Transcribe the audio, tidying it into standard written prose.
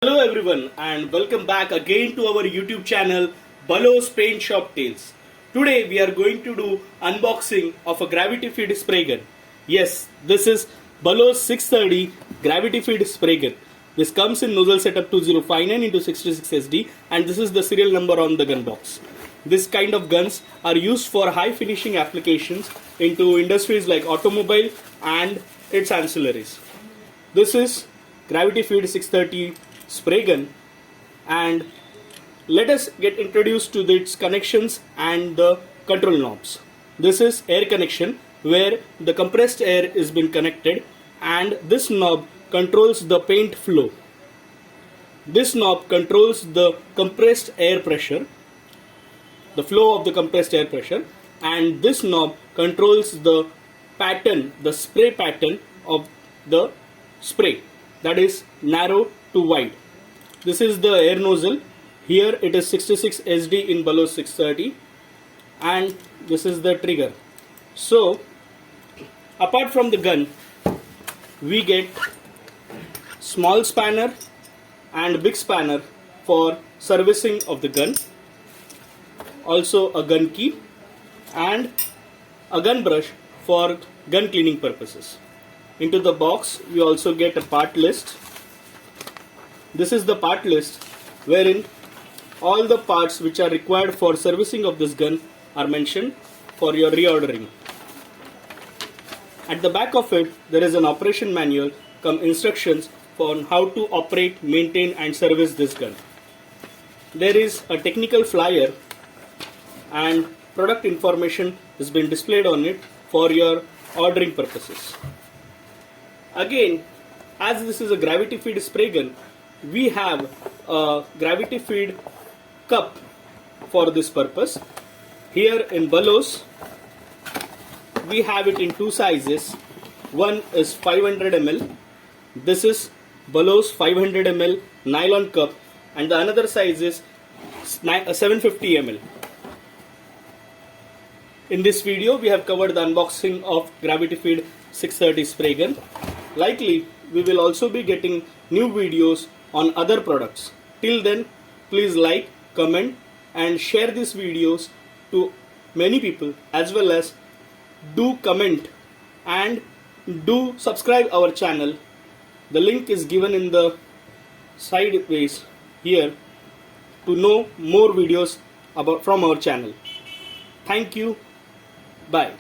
Hello everyone and welcome back again to our YouTube channel Bullows Paintshop Tales. Today we are going to do unboxing of a gravity feed spray gun. Yes, this is Bullows 630 gravity feed spray gun. This comes in nozzle setup 2059 into 66 SD and this is the serial number on the gun box. This kind of guns are used for high finishing applications into industries like automobile and its ancillaries. This is gravity feed 630 spray gun, and let us get introduced to its connections and the control knobs. This is air connection where the compressed air is been connected, and this knob controls the paint flow. This knob controls the compressed air pressure, the flow of the compressed air pressure, and this knob controls the pattern, the spray pattern of the spray, that is narrow to wide. This is the air nozzle. Here it is 66 SD in Bullows 630, and this is the trigger. So apart from the gun, we get small spanner and big spanner for servicing of the gun, also a gun key and a gun brush for gun cleaning purposes. Into the box we also get a part list. This is the part list wherein all the parts which are required for servicing of this gun are mentioned for your reordering. At the back of it there is an operation manual cum instructions on how to operate, maintain and service this gun. There is a technical flyer and product information has been displayed on it for your ordering purposes. Again, as this is a gravity feed spray gun, we have a gravity feed cup for this purpose. Here in Bullows we have it in two sizes. One is 500 ml. This is Bullows 500 ml nylon cup, and the another size is 750 ml. In this video we have covered the unboxing of gravity feed 630 spray gun. Likely we will also be getting new videos on other products. Till then, please like, comment and share these videos to many people, as well as do comment and do subscribe our channel. The link is given in the sideways here to know more videos from our channel. Thank you. Bye.